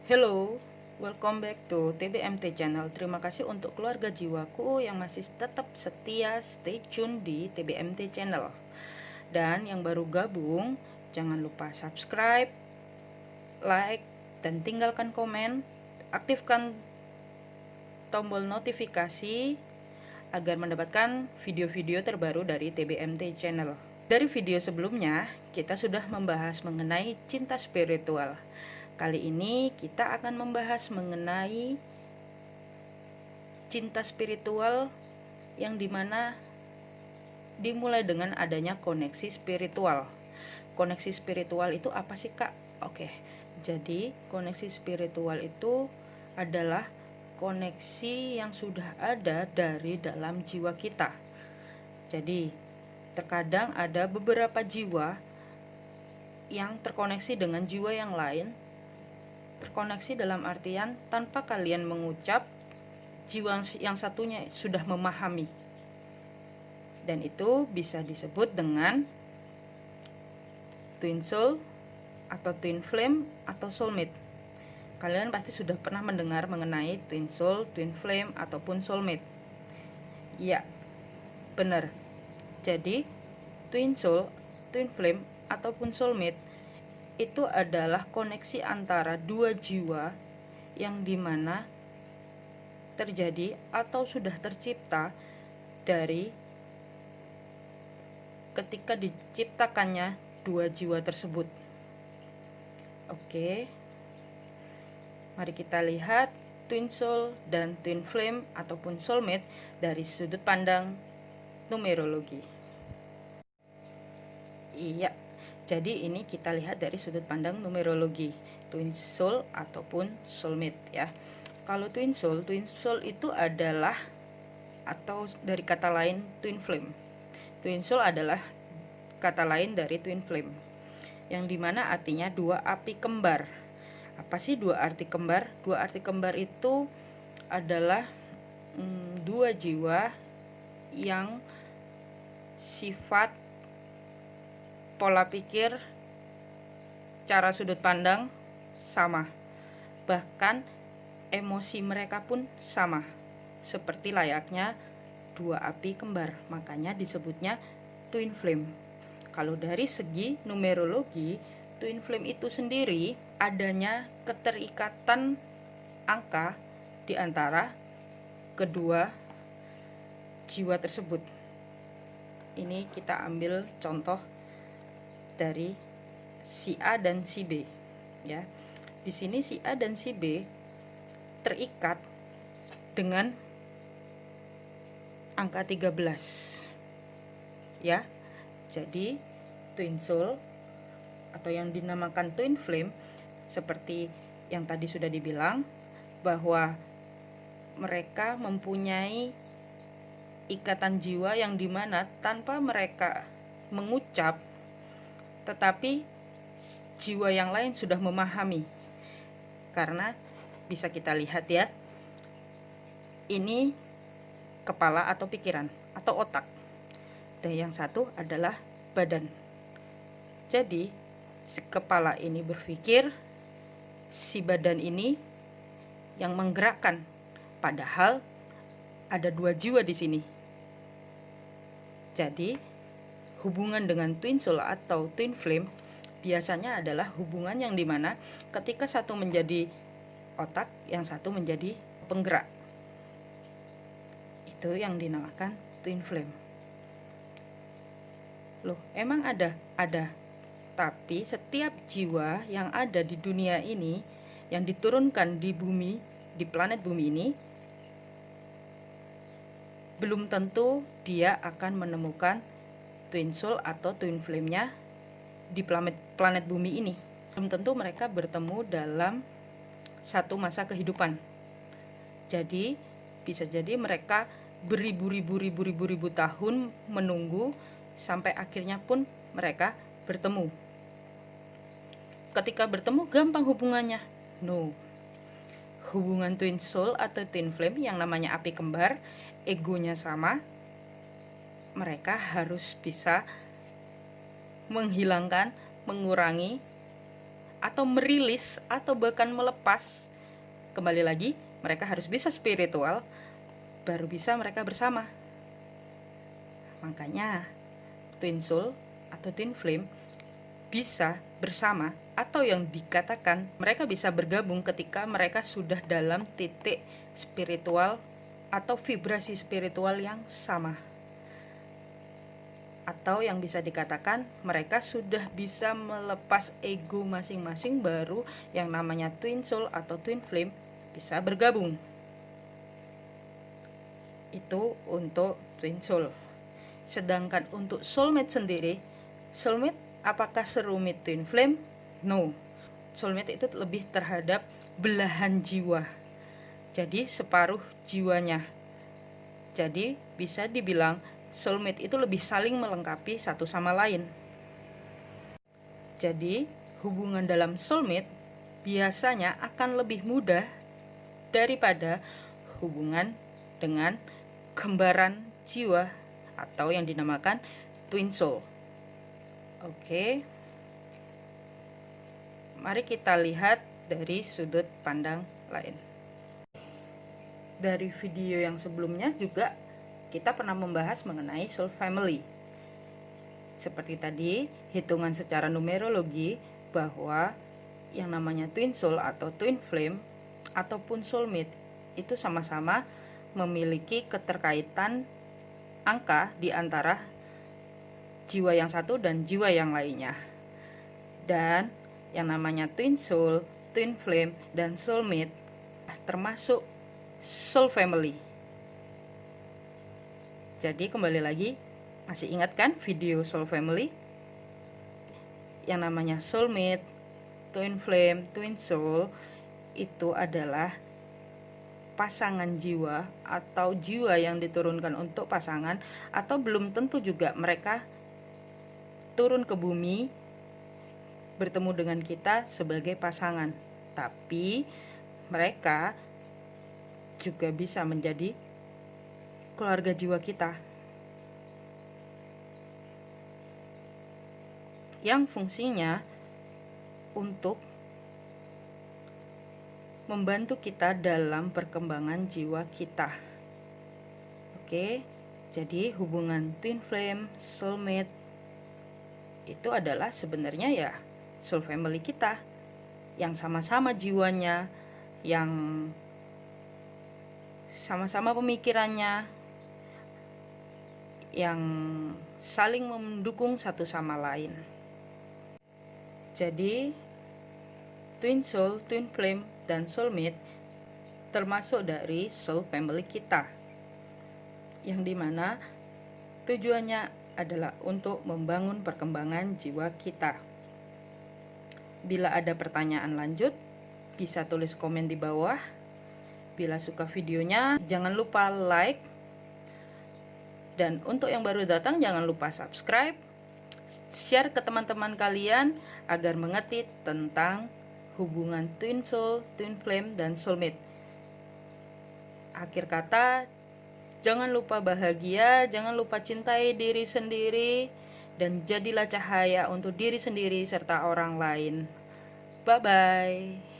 Hello, welcome back to TBMT Channel. Terima kasih untuk keluarga jiwaku yang masih tetap setia stay tune di TBMT Channel. Dan yang baru gabung, jangan lupa subscribe, like, dan tinggalkan komen. Aktifkan tombol notifikasi agar mendapatkan video-video terbaru dari TBMT Channel. Dari video sebelumnya, kita sudah membahas mengenai cinta spiritual. Kali ini kita akan membahas mengenai cinta spiritual yang dimana dimulai dengan adanya koneksi spiritual. Koneksi spiritual itu apa sih, Kak? Oke, jadi koneksi spiritual itu adalah koneksi yang sudah ada dari dalam jiwa kita. Jadi terkadang ada beberapa jiwa yang terkoneksi dengan jiwa yang lain. Terkoneksi dalam artian tanpa kalian mengucap, jiwa yang satunya sudah memahami. Dan itu bisa disebut dengan twin soul atau twin flame atau soulmate. Kalian pasti sudah pernah mendengar mengenai twin soul, twin flame ataupun soulmate. Ya, benar. Jadi twin soul, twin flame ataupun soulmate itu adalah koneksi antara dua jiwa yang dimana terjadi atau sudah tercipta dari ketika diciptakannya dua jiwa tersebut. Oke, mari kita lihat twin soul dan twin flame ataupun soulmate dari sudut pandang numerologi. Iya, jadi ini kita lihat dari sudut pandang numerologi, twin soul ataupun soulmate ya. Kalau twin soul itu adalah atau dari kata lain twin flame. Twin soul adalah kata lain dari twin flame, yang dimana artinya dua api kembar. Apa sih dua arti kembar? Dua arti kembar itu adalah dua jiwa yang sifat, pola pikir, cara sudut pandang sama. Bahkan emosi mereka pun sama. Seperti layaknya dua api kembar. Makanya disebutnya twin flame. Kalau dari segi numerologi, twin flame itu sendiri adanya keterikatan angka di antara kedua jiwa tersebut. Ini kita ambil contoh dari si A dan si B ya. Di sini si A dan si B terikat dengan angka 13 ya. Jadi twin soul atau yang dinamakan twin flame seperti yang tadi sudah dibilang bahwa mereka mempunyai ikatan jiwa yang dimana tanpa mereka mengucap tetapi jiwa yang lain sudah memahami. Karena bisa kita lihat ya, ini kepala atau pikiran atau otak, dan yang satu adalah badan. Jadi si kepala ini berpikir, si badan ini yang menggerakkan, padahal ada dua jiwa di sini. Jadi hubungan dengan twin soul atau twin flame biasanya adalah hubungan yang dimana ketika satu menjadi otak, yang satu menjadi penggerak. Itu yang dinamakan twin flame. Loh, emang ada? Ada. Tapi setiap jiwa yang ada di dunia ini, yang diturunkan di bumi, di planet bumi ini, belum tentu dia akan menemukan twin soul atau twin flame-nya di planet bumi ini. Belum tentu mereka bertemu dalam satu masa kehidupan. Jadi bisa jadi mereka beribu-ribu tahun menunggu sampai akhirnya pun mereka bertemu. Ketika bertemu gampang hubungannya? No. Hubungan twin soul atau twin flame yang namanya api kembar, egonya sama, mereka harus bisa menghilangkan, mengurangi atau merilis atau bahkan melepas. Kembali lagi, mereka harus bisa spiritual, baru bisa mereka bersama. Makanya twin soul atau twin flame bisa bersama, atau yang dikatakan mereka bisa bergabung ketika mereka sudah dalam titik spiritual atau vibrasi spiritual yang sama, atau yang bisa dikatakan mereka sudah bisa melepas ego masing-masing, baru yang namanya twin soul atau twin flame bisa bergabung. Itu untuk twin soul. Sedangkan untuk soulmate sendiri, soulmate apakah serumit twin flame? No. Soulmate itu lebih terhadap belahan jiwa. Jadi separuh jiwanya. Jadi bisa dibilang soulmate itu lebih saling melengkapi satu sama lain. Jadi hubungan dalam soulmate biasanya akan lebih mudah daripada hubungan dengan kembaran jiwa atau yang dinamakan twin soul. Oke. Mari kita lihat dari sudut pandang lain. Dari video yang sebelumnya juga kita pernah membahas mengenai soul family. Seperti tadi, hitungan secara numerologi bahwa yang namanya twin soul atau twin flame ataupun soulmate itu sama-sama memiliki keterkaitan angka di antara jiwa yang satu dan jiwa yang lainnya. Dan yang namanya twin soul, twin flame, dan soulmate termasuk soul family. Jadi kembali lagi, masih ingat kan video soul family? Yang namanya soulmate, twin flame, twin soul itu adalah pasangan jiwa atau jiwa yang diturunkan untuk pasangan, atau belum tentu juga mereka turun ke bumi bertemu dengan kita sebagai pasangan, tapi mereka juga bisa menjadi keluarga jiwa kita yang fungsinya untuk membantu kita dalam perkembangan jiwa kita. Oke, jadi hubungan twin flame, soulmate itu adalah sebenarnya ya soul family kita yang sama-sama jiwanya, yang sama-sama pemikirannya, yang saling mendukung satu sama lain. Jadi twin soul, twin flame, dan soulmate termasuk dari soul family kita, yang dimana tujuannya adalah untuk membangun perkembangan jiwa kita. Bila ada pertanyaan lanjut, bisa tulis komen di bawah. Bila suka videonya, jangan lupa like. Dan untuk yang baru datang, jangan lupa subscribe. Share ke teman-teman kalian agar mengerti tentang hubungan twin soul, twin flame, dan soulmate. Akhir kata, jangan lupa bahagia, jangan lupa cintai diri sendiri, dan jadilah cahaya untuk diri sendiri serta orang lain. Bye-bye.